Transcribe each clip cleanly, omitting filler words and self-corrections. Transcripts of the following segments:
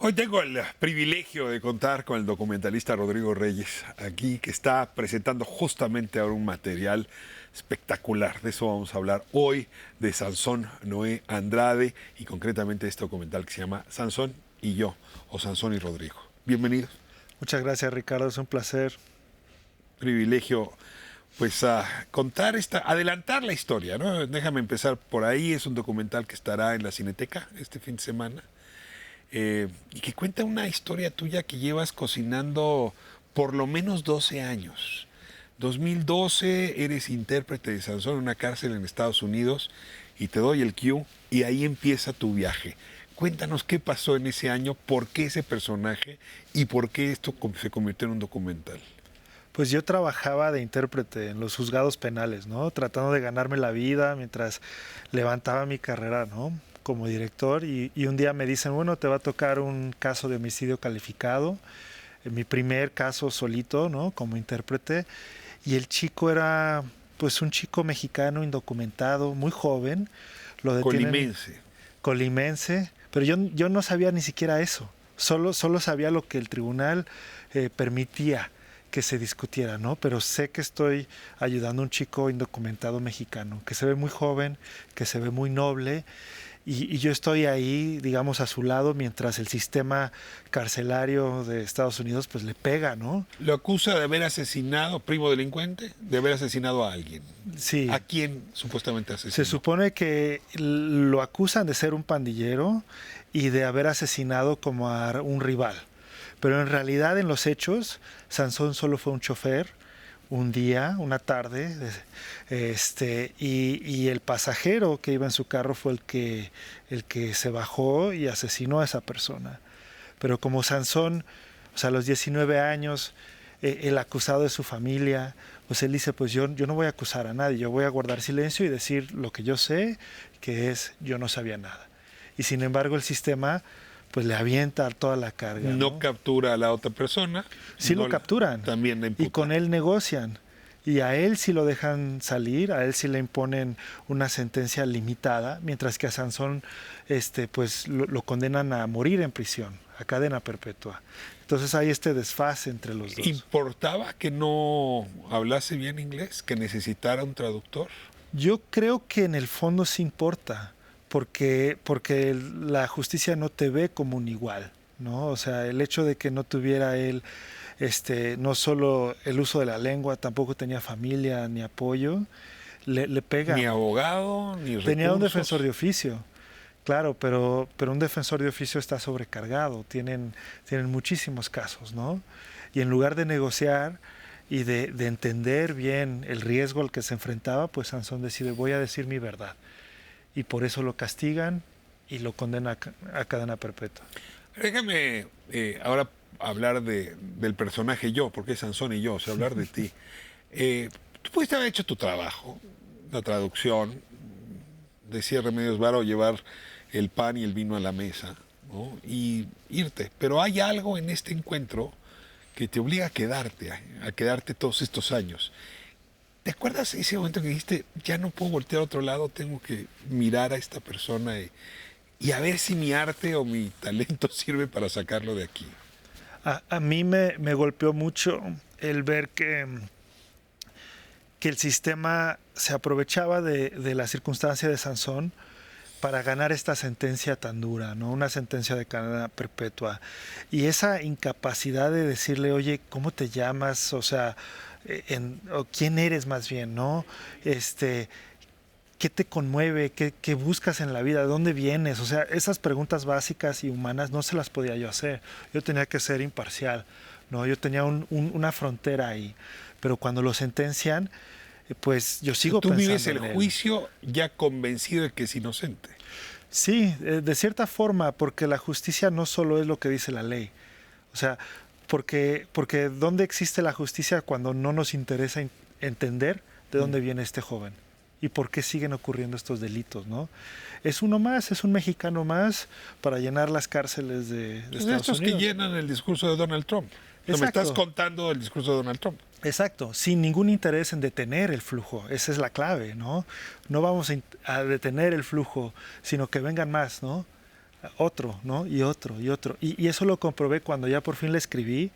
Hoy tengo el privilegio de contar con el documentalista Rodrigo Reyes aquí, que está presentando justamente ahora un material espectacular. De eso vamos a hablar hoy, de Sansón Noé Andrade y concretamente este documental que se llama Sansón y yo, o Sansón y Rodrigo. Bienvenidos. Muchas gracias, Ricardo, es un placer. Privilegio, pues, contar adelantar la historia, ¿no? Déjame empezar por ahí. Es un documental que estará en la Cineteca este fin de semana. Y que cuenta una historia tuya que llevas cocinando por lo menos 12 años. 2012 eres intérprete de Sansón en una cárcel en Estados Unidos y te doy el cue y ahí empieza tu viaje. Cuéntanos qué pasó en ese año, por qué ese personaje y por qué esto se convirtió en un documental. Pues yo trabajaba de intérprete en los juzgados penales, ¿no? Tratando de ganarme la vida mientras levantaba mi carrera, ¿no? Como director y un día me dicen, bueno, te va a tocar un caso de homicidio calificado, mi primer caso solito, ¿no? Como intérprete, y el chico era pues un chico mexicano indocumentado, muy joven, lo detienen. Colimense. Colimense, pero yo no sabía ni siquiera eso, solo sabía lo que el tribunal permitía que se discutiera, ¿no? Pero sé que estoy ayudando a un chico indocumentado mexicano, que se ve muy joven, que se ve muy noble, y yo estoy ahí, digamos, a su lado, mientras el sistema carcelario de Estados Unidos, pues le pega, ¿no? Lo acusa de haber asesinado, primo delincuente, de haber asesinado a alguien. Sí. ¿A quién supuestamente asesinó? Se supone que lo acusan de ser un pandillero y de haber asesinado como a un rival. Pero en realidad, en los hechos, Sansón solo fue un chofer, un día, una tarde, y el pasajero que iba en su carro fue el que se bajó y asesinó a esa persona. Pero como Sansón, o sea, a los 19 años, el acusado de su familia, pues él dice, pues yo no voy a acusar a nadie, yo voy a guardar silencio y decir lo que yo sé, que es yo no sabía nada. Y sin embargo el sistema pues le avienta toda la carga. No captura a la otra persona. Sí no lo capturan. También la imputan. Y con él negocian. Y a él sí lo dejan salir, a él sí le imponen una sentencia limitada, mientras que a Sansón pues lo condenan a morir en prisión, a cadena perpetua. Entonces hay este desfase entre los dos. ¿Importaba que no hablase bien inglés, que necesitara un traductor? Yo creo que en el fondo sí importa, porque la justicia no te ve como un igual, ¿no? O sea, el hecho de que no tuviera él no solo el uso de la lengua, tampoco tenía familia ni apoyo, le pega. Ni abogado, ni recursos. Tenía un defensor de oficio, claro, pero un defensor de oficio está sobrecargado, tienen muchísimos casos, ¿no? Y en lugar de negociar y de entender bien el riesgo al que se enfrentaba, pues Sansón decide, voy a decir mi verdad. Y por eso lo castigan y lo condenan a cadena perpetua. Déjame ahora hablar del personaje yo, porque es Sansón y yo, o sea, hablar de ti. Tú pudiste haber hecho tu trabajo, la traducción, decía Remedios Varo, llevar el pan y el vino a la mesa, ¿no? Y irte. Pero hay algo en este encuentro que te obliga a quedarte todos estos años. ¿Te acuerdas ese momento que dijiste, ya no puedo voltear a otro lado, tengo que mirar a esta persona y a ver si mi arte o mi talento sirve para sacarlo de aquí? A mí me golpeó mucho el ver que el sistema se aprovechaba de la circunstancia de Sansón para ganar esta sentencia tan dura, ¿no? Una sentencia de cadena perpetua. Y esa incapacidad de decirle, oye, ¿cómo te llamas? O sea, o quién eres más bien, ¿no? ¿Qué te conmueve? ¿Qué buscas en la vida? ¿De dónde vienes? O sea, esas preguntas básicas y humanas no se las podía yo hacer. Yo tenía que ser imparcial, ¿no? Yo tenía una frontera ahí. Pero cuando lo sentencian, pues yo sigo pensando en él. Tú vives el juicio ya convencido de que es inocente. Sí, de cierta forma, porque la justicia no solo es lo que dice la ley. O sea, porque ¿dónde existe la justicia cuando no nos interesa entender de dónde viene este joven? ¿Y por qué siguen ocurriendo estos delitos, no? Es uno más, es un mexicano más para llenar las cárceles de Estados Unidos. Estos que llenan el discurso de Donald Trump. Me estás contando el discurso de Donald Trump. Exacto, sin ningún interés en detener el flujo, esa es la clave, ¿no? No vamos a detener el flujo, sino que vengan más, ¿no? otro, ¿no? Y otro, y otro. Y eso lo comprobé cuando ya por fin le escribí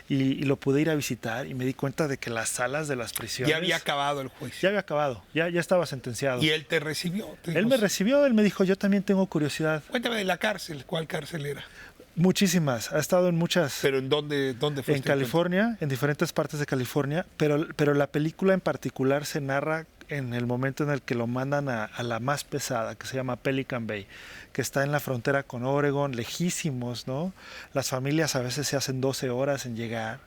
y lo pude ir a visitar y me di cuenta de que las salas de las prisiones... Ya había acabado el juicio. Ya había acabado, ya estaba sentenciado. ¿Y él te recibió? Él me recibió, él me dijo, yo también tengo curiosidad. Cuéntame de la cárcel, ¿cuál cárcel era? Muchísimas, ha estado en muchas... ¿Pero en dónde fue? En California, en diferentes partes de California, pero la película en particular se narra en el momento en el que lo mandan a la más pesada, que se llama Pelican Bay, que está en la frontera con Oregon, lejísimos, ¿no? Las familias a veces se hacen 12 horas en llegar.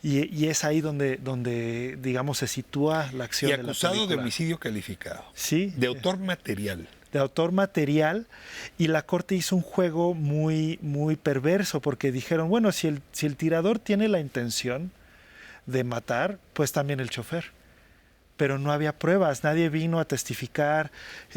Y es ahí donde, digamos, se sitúa la acción y de la película. acusado de homicidio calificado. Sí. De autor material. De autor material, y la corte hizo un juego muy, muy perverso, porque dijeron, bueno, si el tirador tiene la intención de matar, pues también el chofer. Pero no había pruebas, nadie vino a testificar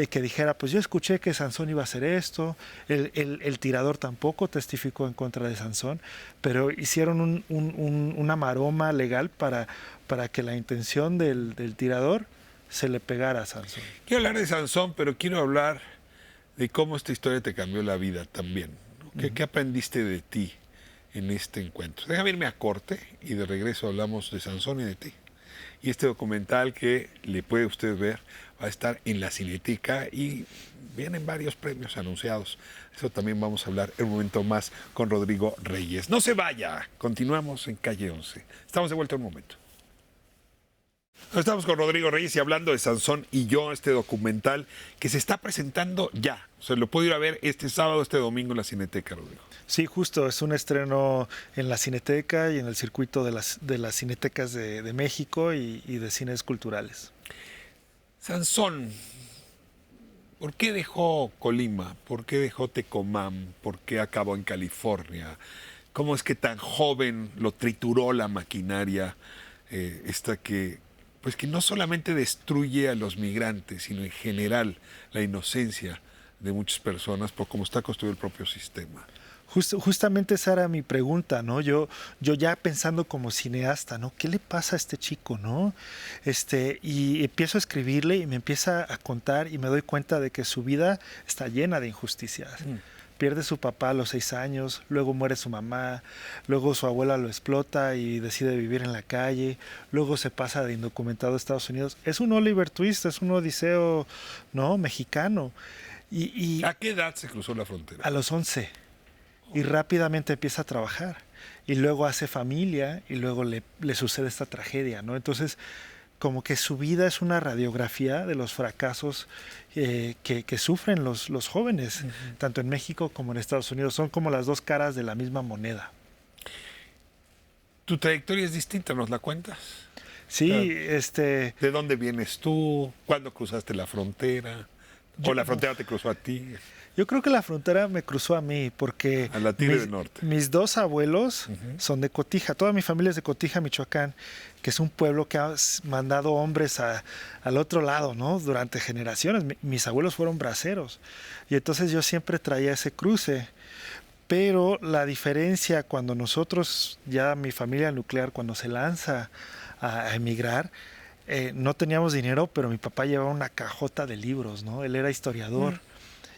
que dijera, pues yo escuché que Sansón iba a hacer esto, el tirador tampoco testificó en contra de Sansón, pero hicieron una maroma legal para que la intención del tirador se le pegara a Sansón. Quiero hablar de Sansón, pero quiero hablar de cómo esta historia te cambió la vida también, ¿no? ¿Qué aprendiste de ti en este encuentro? Déjame irme a corte y de regreso hablamos de Sansón y de ti. Y este documental que le puede usted ver va a estar en la Cineteca y vienen varios premios anunciados. Eso también vamos a hablar en un momento más con Rodrigo Reyes. No se vaya, continuamos en Calle 11. Estamos de vuelta en un momento. Estamos con Rodrigo Reyes y hablando de Sansón y yo, este documental que se está presentando ya. O sea, lo puedo ir a ver este sábado, este domingo en la Cineteca, Rodrigo. Sí, justo, es un estreno en la Cineteca y en el circuito de las Cinetecas de México y de cines culturales. Sansón, ¿por qué dejó Colima? ¿Por qué dejó Tecomán? ¿Por qué acabó en California? ¿Cómo es que tan joven lo trituró la maquinaria esta que no solamente destruye a los migrantes, sino en general la inocencia de muchas personas por cómo está construido el propio sistema? Justamente esa era mi pregunta, ¿no? Yo ya pensando como cineasta, ¿no? ¿Qué le pasa a este chico, no? Y empiezo a escribirle y me empieza a contar y me doy cuenta de que su vida está llena de injusticias. Pierde su papá a los 6 años, luego muere su mamá, luego su abuela lo explota y decide vivir en la calle, luego se pasa de indocumentado a Estados Unidos. Es un Oliver Twist, es un odiseo, ¿no? Mexicano. ¿A qué edad se cruzó la frontera? A los 11. Y rápidamente empieza a trabajar. Y luego hace familia y luego le sucede esta tragedia, ¿no? Entonces, como que su vida es una radiografía de los fracasos que sufren los jóvenes, tanto en México como en Estados Unidos. Son como las dos caras de la misma moneda. ¿Tu trayectoria es distinta? ¿Nos la cuentas? Sí, ¿De dónde vienes tú? ¿Cuándo cruzaste la frontera? ¿O la frontera te cruzó a ti? Yo creo que la frontera me cruzó a mí porque a la Tigre del Norte. Mis dos abuelos son de Cotija. Toda mi familia es de Cotija, Michoacán, que es un pueblo que ha mandado hombres al otro lado, ¿no? Durante generaciones. Mis abuelos fueron braceros. Y entonces yo siempre traía ese cruce. Pero la diferencia cuando nosotros, ya mi familia nuclear, cuando se lanza a emigrar, no teníamos dinero, pero mi papá llevaba una cajota de libros, ¿no? Él era historiador.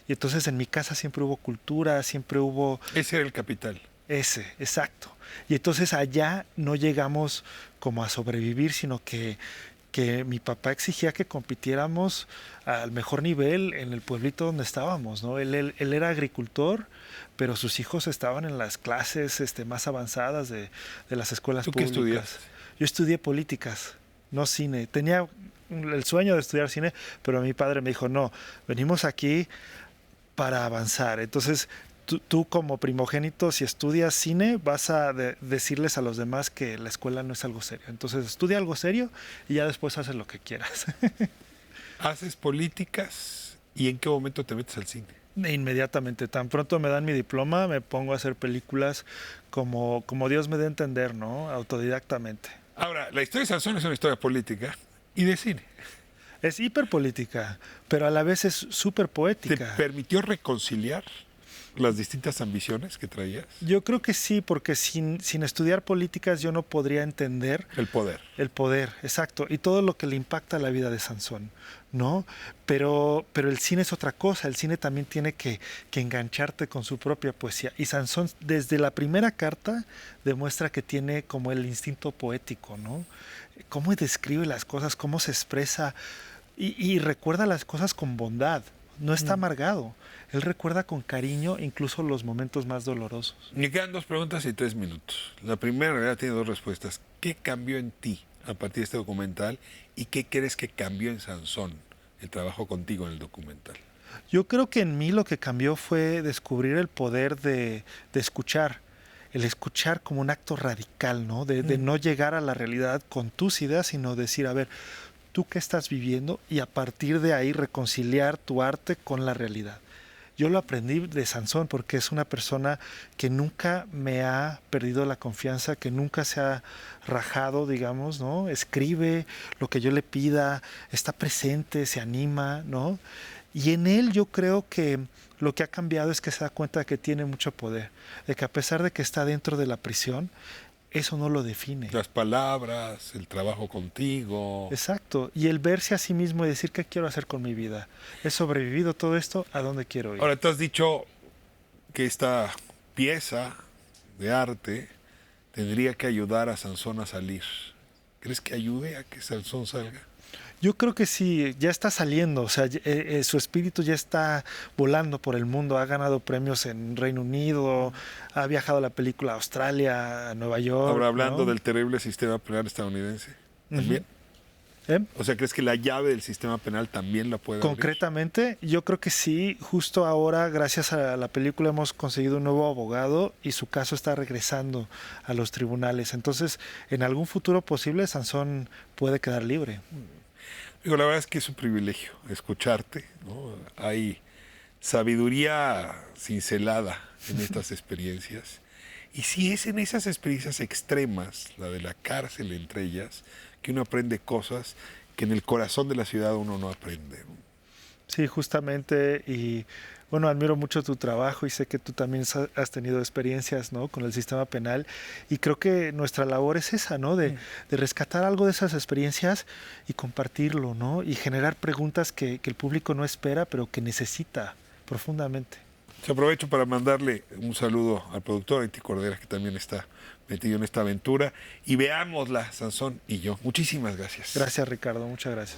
Y entonces en mi casa siempre hubo cultura, siempre hubo... Ese era el capital. Ese, exacto. Y entonces allá no llegamos como a sobrevivir, sino que mi papá exigía que compitiéramos al mejor nivel en el pueblito donde estábamos, ¿no? Él era agricultor, pero sus hijos estaban en las clases más avanzadas de las escuelas públicas. ¿Tú qué estudiaste? Yo estudié políticas, no cine. Tenía el sueño de estudiar cine, pero mi padre me dijo, no, venimos aquí para avanzar. Entonces, tú como primogénito, si estudias cine, vas a decirles a los demás que la escuela no es algo serio. Entonces, estudia algo serio y ya después haces lo que quieras. ¿Haces políticas y en qué momento te metes al cine? Inmediatamente, tan pronto me dan mi diploma, me pongo a hacer películas como Dios me dé a entender, ¿no? Autodidactamente. Ahora, la historia de Sansón es una historia política y de cine. Es hiperpolítica, pero a la vez es súper poética. ¿Te permitió reconciliar las distintas ambiciones que traías? Yo creo que sí, porque sin estudiar políticas yo no podría entender El poder. el poder, exacto, y todo lo que le impacta a la vida de Sansón, ¿no? Pero el cine es otra cosa, el cine también tiene que engancharte con su propia poesía. Y Sansón, desde la primera carta, demuestra que tiene como el instinto poético, ¿no? Cómo describe las cosas, cómo se expresa y recuerda las cosas con bondad, no está amargado. Él recuerda con cariño incluso los momentos más dolorosos. Me quedan 2 preguntas y 3 minutos. La primera, en realidad, tiene 2 respuestas. ¿Qué cambió en ti a partir de este documental? ¿Y qué crees que cambió en Sansón, el trabajo contigo en el documental? Yo creo que en mí lo que cambió fue descubrir el poder de escuchar. El escuchar como un acto radical, ¿no? De no llegar a la realidad con tus ideas, sino decir, a ver, ¿tú qué estás viviendo? Y a partir de ahí reconciliar tu arte con la realidad. Yo lo aprendí de Sansón porque es una persona que nunca me ha perdido la confianza, que nunca se ha rajado, digamos, ¿no? Escribe lo que yo le pida, está presente, se anima, ¿no? Y en él yo creo que lo que ha cambiado es que se da cuenta de que tiene mucho poder, de que a pesar de que está dentro de la prisión, eso no lo define. Las palabras, el trabajo contigo. Exacto. Y el verse a sí mismo y decir qué quiero hacer con mi vida. He sobrevivido todo esto, ¿a dónde quiero ir? Ahora, tú has dicho que esta pieza de arte tendría que ayudar a Sansón a salir. ¿Crees que ayude a que Sansón salga? Yo creo que sí, ya está saliendo, o sea, su espíritu ya está volando por el mundo, ha ganado premios en Reino Unido, ha viajado a la película a Australia, a Nueva York. Ahora, hablando ¿no? del terrible sistema penal estadounidense, ¿también? ¿Eh? O sea, ¿crees que la llave del sistema penal también la puede abrir? Concretamente, yo creo que sí. Justo ahora, gracias a la película, hemos conseguido un nuevo abogado y su caso está regresando a los tribunales. Entonces, en algún futuro posible, Sansón puede quedar libre. Digo, la verdad es que es un privilegio escucharte, ¿no? Hay sabiduría cincelada en estas experiencias. Y sí es en esas experiencias extremas, la de la cárcel entre ellas, que uno aprende cosas que en el corazón de la ciudad uno no aprende, ¿no? Sí, justamente. Y bueno, admiro mucho tu trabajo y sé que tú también has tenido experiencias, ¿no? Con el sistema penal. Y creo que nuestra labor es esa, ¿no? De rescatar algo de esas experiencias y compartirlo, ¿no? Y generar preguntas que el público no espera, pero que necesita profundamente. Se aprovecho para mandarle un saludo al productor Haití Cordera, que también está metido en esta aventura. Y veámosla, Sansón y yo. Muchísimas gracias. Gracias, Ricardo. Muchas gracias.